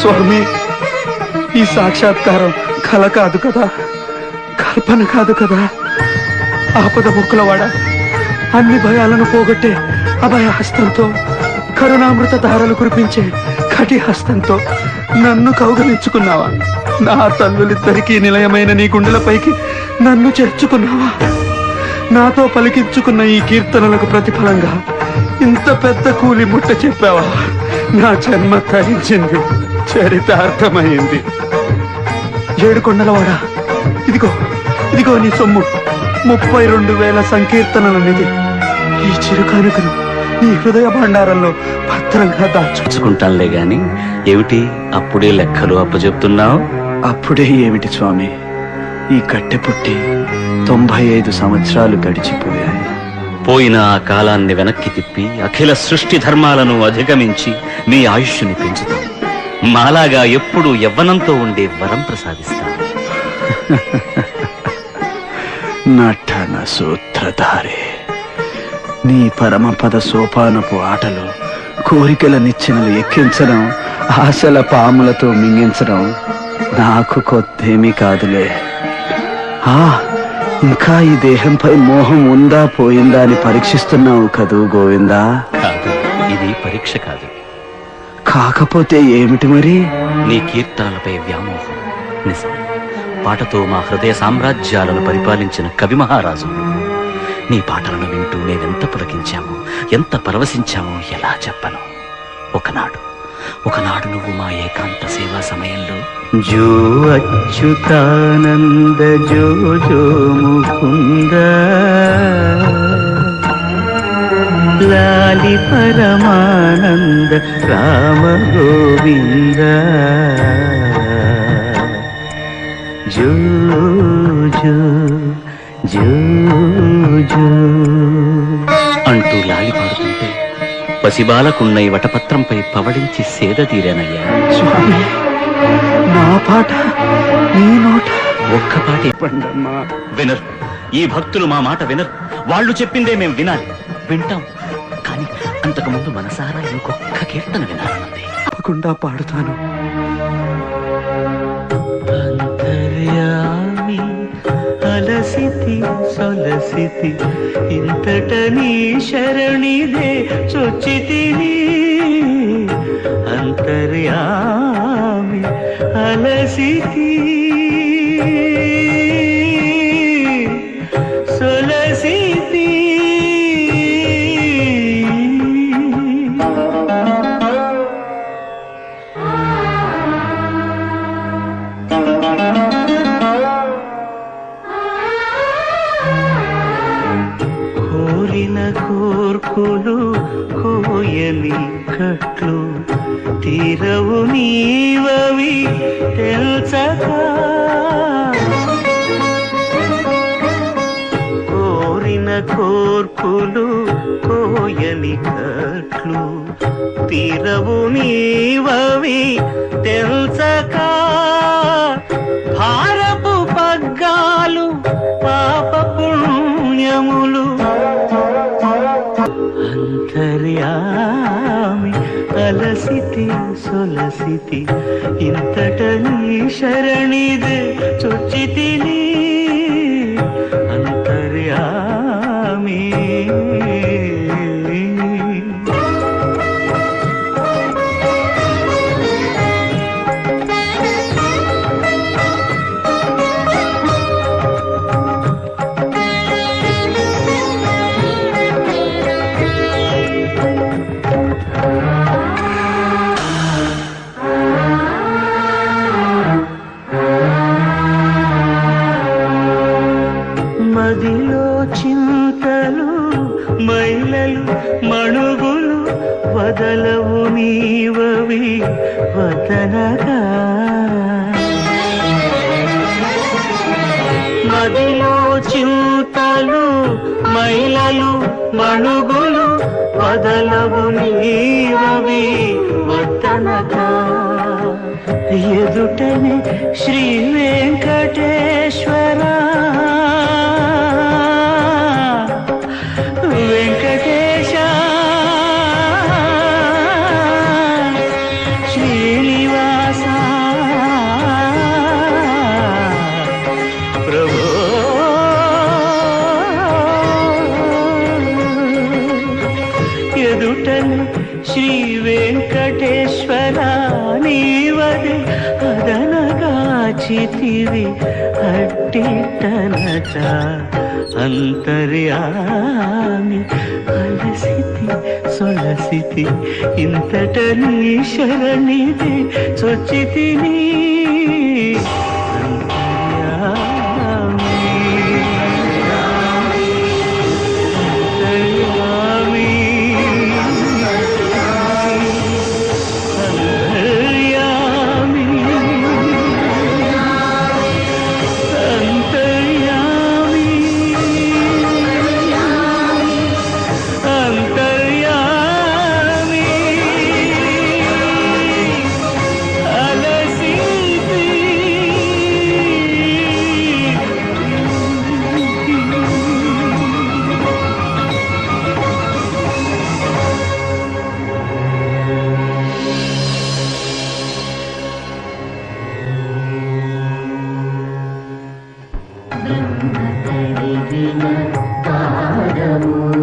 స్వామి, ఈ సాక్షాత్కారం కల కాదు కదా, కల్పన కాదు కదా. ఆపద ముక్కులవాడ, అన్ని భయాలను పోగొట్టే అభయ హస్తంతో, కరుణామృత ధారలు కురిపించే కటి హస్తంతో నన్ను కౌగలించుకున్నావా? నా తల్లులిద్దరికీ నిలయమైన నీ గుండెలపైకి నన్ను చేర్చుకున్నావా? నాతో పలికించుకున్న ఈ కీర్తనలకు ప్రతిఫలంగా ఇంత పెద్ద కూలి ముట్ట చెప్పావా? నా జన్మ తరించింది, చరితార్థమైంది. ఏడుకొండలవాడా, ఇదిగో ఇదిగో నీ సొమ్ము, 32,000 సంకీర్తనల నిధి. ఈ చిరుకానుకను నీ హృదయ భాండారంలో భద్రంగా దాచుకుంటానులే గాని, ఏమిటి అప్పుడే లెక్కలు అప్పచెప్తున్నావు? అప్పుడే ఏమిటి స్వామి, ఈ కట్టె పుట్టి 95 సంవత్సరాలు గడిచిపోయాయి. పోయిన ఆ కాలాన్ని వెనక్కి తిప్పి అఖిల సృష్టి ధర్మాలను అధిగమించి మీ ఆయుష్ని పెంచుతాం. మాలాగా ఎప్పుడూ యవ్వనంతో ఉండే వరం ప్రసాదిస్తాం. నటన సూత్రధారే, నీ పరమపద సోపానపు ఆటలు కోరికల నిచ్చెనలు ఎక్కించడం, ఆశల పాములతో మింగించడం నాకు కొత్తేమీ కాదులే. ఇంకా ఈ దేహంపై మోహం ఉందా పోయిందా అని పరీక్షిస్తున్నావు కదూ గోవిందా? కాదు, ఇది పరీక్ష కాదు. కాకపోతే ఏమిటి మరి? నీ కీర్తనలపై వ్యామోహం. నిజం, పాటతో మా హృదయ సామ్రాజ్యాలను పరిపాలించిన కవి మహారాజు. నీ పాటలను వింటూ నేనెంత పులకించామో, ఎంత పరవశించామో ఎలా చెప్పను. ఒకనాడు నువ్వు మా ఏకాంత సేవా సమయంలో జో అచ్యుతానంద జో జో ముకుంద లాలి పరమానంద రామ గోవింద జో జో జో జో అంటూ లాలి పాడుతుంటే పసిబాలకున్నై వటపత్రంపై పవళించి సేద తీరానయ్యా. స్వామి, నా పాట నీ నోట ఒక్క పాట పండమ్మా. వినరు, ఈ భక్తులు మా మాట వినరు. వాళ్ళు చెప్పిందే మేము వినాలి. వింటాం, కానీ అంతకుముందు మనసారా ఇంకొక్క కీర్తన వినాలన్నది. తప్పకుండా పాడుతాను. అంతర్యామి అలసితి సొలసితి ఇంతట నీ శరణిదే చొచ్చితిని. అంతర్యామి అలసితి సొలసితి కోరిన కోర్కులు కోయని కట్లు తీరవు నీవవి తెలుసక. కోరిన కోర్కులు కోయని కట్లు తీరవు నీవవి తెలుసక. భారపు పగ్గాలు పాప పుణ్యములు అంతర్యామి అలసితి సొలసితి ఇంతట నీ శరణిదే చొచ్చితిని. అంతర్యామి మదిలో చింతలు మైలలు మణుగులు వదలవు నీవవి వదనగా. మదిలో చింతలు మైలలు మణుగులు వదలవు నీవవి వదనగా. ఎదుటనే శ్రీ వెంకటేశ్వర వెంకటేశ శ్రీనివాస నిలిచితివి అట్టిట్టనట అంతర్యామి అలసితి సొలసితి ఇంతట నీ శరణిది చొచ్చితిని పాదము